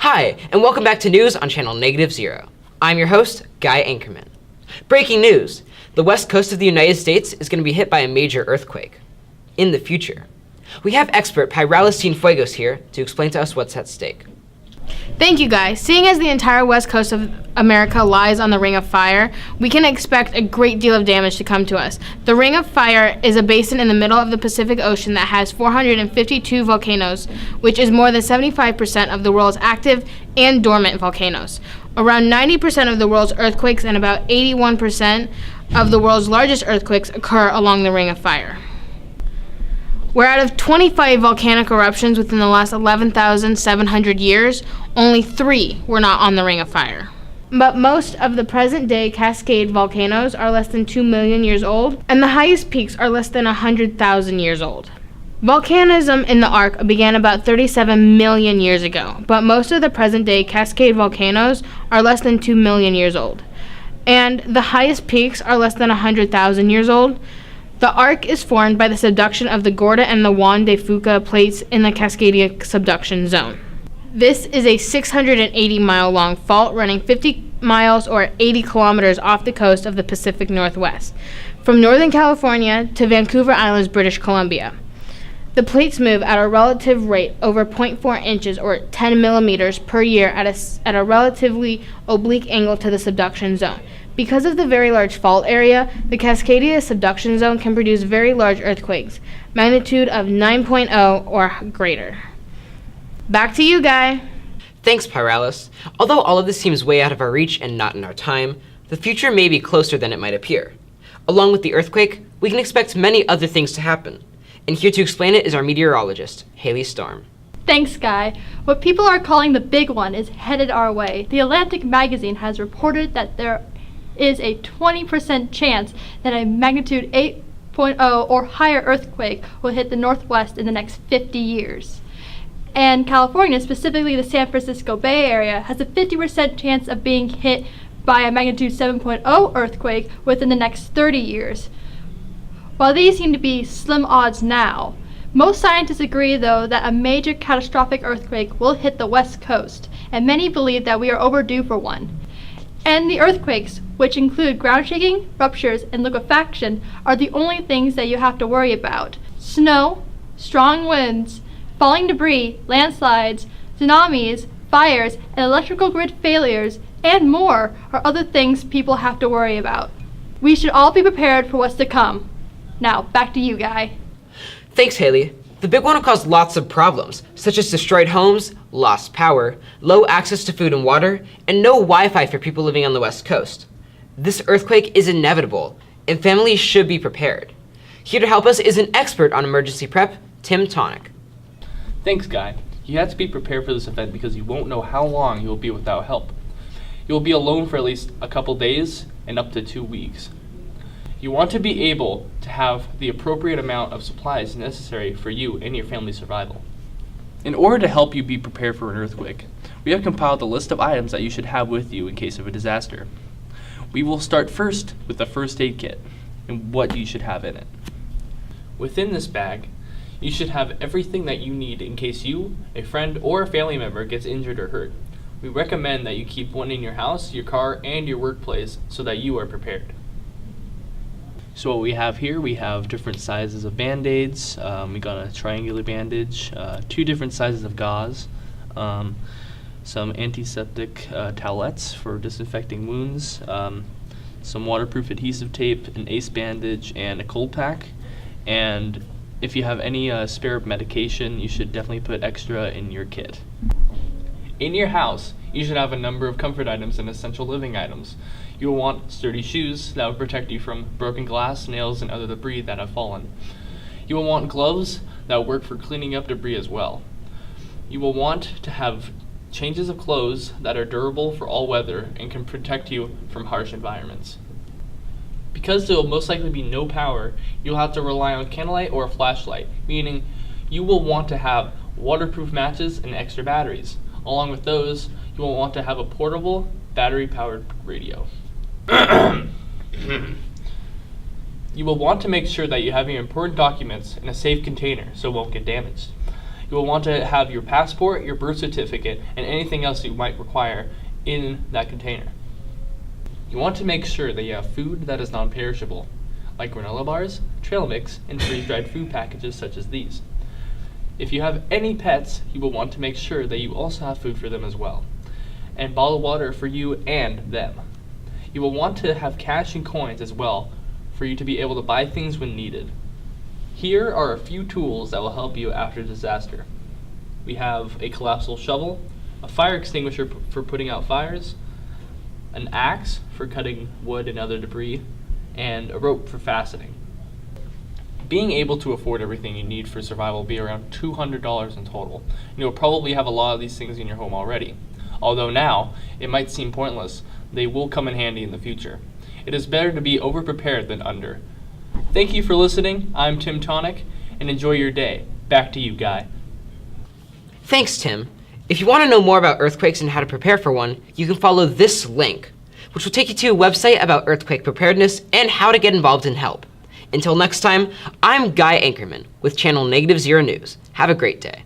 Hi, and welcome back to News on Channel Negative Zero. I'm your host, Guy Anchorman. Breaking news, the west coast of the United States is going to be hit by a major earthquake in the future. We have expert Pyralis Cienfuegos here to explain to us what's at stake. Thank you, Guy. Seeing as the entire west coast of America lies on the Ring of Fire, we can expect a great deal of damage to come to us. The Ring of Fire is a basin in the middle of the Pacific Ocean that has 452 volcanoes, which is more than 75% of the world's active and dormant volcanoes. Around 90% of the world's earthquakes and about 81% of the world's largest earthquakes occur along the Ring of Fire. Where out of 25 volcanic eruptions within the last 11,700 years, only 3 were not on the Ring of Fire. But most of the present-day Cascade volcanoes are less than 2 million years old, and the highest peaks are less than 100,000 years old. Volcanism in the Ark began about 37 million years ago, but most of the present-day Cascade volcanoes are less than 2 million years old, and the highest peaks are less than 100,000 years old. The Ark is formed by the subduction of the Gorda and the Juan de Fuca plates in the Cascadia subduction zone. This is a 680-mile-long fault running 50 miles or 80 kilometers off the coast of the Pacific Northwest, from Northern California to Vancouver Islands, British Columbia. The plates move at a relative rate over 0.4 inches or 10 millimeters per year at a relatively oblique angle to the subduction zone. Because of the very large fault area, the Cascadia subduction zone can produce very large earthquakes, magnitude of 9.0 or greater. Back to you, Guy. Thanks, Pyralis. Although all of this seems way out of our reach and not in our time, the future may be closer than it might appear. Along with the earthquake, we can expect many other things to happen. And here to explain it is our meteorologist, Haley Storm. Thanks, Guy. What people are calling the big one is headed our way. The Atlantic magazine has reported that there is a 20% chance that a magnitude 8.0 or higher earthquake will hit the Northwest in the next 50 years. And California, specifically the San Francisco Bay Area, has a 50% chance of being hit by a magnitude 7.0 earthquake within the next 30 years. While these seem to be slim odds now, most scientists agree, though, that a major catastrophic earthquake will hit the West Coast, and many believe that we are overdue for one. And the earthquakes, which include ground shaking, ruptures, and liquefaction, are the only things that you have to worry about. Snow, strong winds, falling debris, landslides, tsunamis, fires, and electrical grid failures, and more are other things people have to worry about. We should all be prepared for what's to come. Now, back to you, Guy. Thanks, Haley. The big one will cause lots of problems, such as destroyed homes, lost power, low access to food and water, and no Wi-Fi for people living on the West Coast. This earthquake is inevitable, and families should be prepared. Here to help us is an expert on emergency prep, Tim Tonic. Thanks, Guy. You have to be prepared for this event because you won't know how long you will be without help. You will be alone for at least a couple days and up to 2 weeks. You want to be able to have the appropriate amount of supplies necessary for you and your family's survival. In order to help you be prepared for an earthquake, we have compiled a list of items that you should have with you in case of a disaster. We will start first with the first aid kit and what you should have in it. Within this bag, you should have everything that you need in case you, a friend, or a family member gets injured or hurt. We recommend that you keep one in your house, your car, and your workplace so that you are prepared. So what we have here, we have different sizes of Band-Aids. We got a triangular bandage, 2 different sizes of gauze, some antiseptic towelettes for disinfecting wounds, some waterproof adhesive tape, an ACE bandage, and a cold pack. And if you have any spare medication, you should definitely put extra in your kit. In your house, you should have a number of comfort items and essential living items. You will want sturdy shoes that will protect you from broken glass, nails, and other debris that have fallen. You will want gloves that will work for cleaning up debris as well. You will want to have changes of clothes that are durable for all weather and can protect you from harsh environments. Because there will most likely be no power, you'll have to rely on candlelight or a flashlight, meaning you will want to have waterproof matches and extra batteries. Along with those, you will want to have a portable, battery-powered radio. You will want to make sure that you have your important documents in a safe container so it won't get damaged. You will want to have your passport, your birth certificate, and anything else you might require in that container. You want to make sure that you have food that is non-perishable, like granola bars, trail mix, and freeze-dried food packages such as these. If you have any pets, you will want to make sure that you also have food for them as well, and bottled water for you and them. You will want to have cash and coins as well for you to be able to buy things when needed. Here are a few tools that will help you after disaster. We have a collapsible shovel, a fire extinguisher for putting out fires, an axe for cutting wood and other debris, and a rope for fastening. Being able to afford everything you need for survival will be around $200 in total. You'll probably have a lot of these things in your home already. Although now, it might seem pointless, they will come in handy in the future. It is better to be over-prepared than under. Thank you for listening. I'm Tim Tonic, and enjoy your day. Back to you, Guy. Thanks, Tim. If you want to know more about earthquakes and how to prepare for one, you can follow this link, which will take you to a website about earthquake preparedness and how to get involved and help. Until next time, I'm Guy Anchorman with Channel -0 News. Have a great day.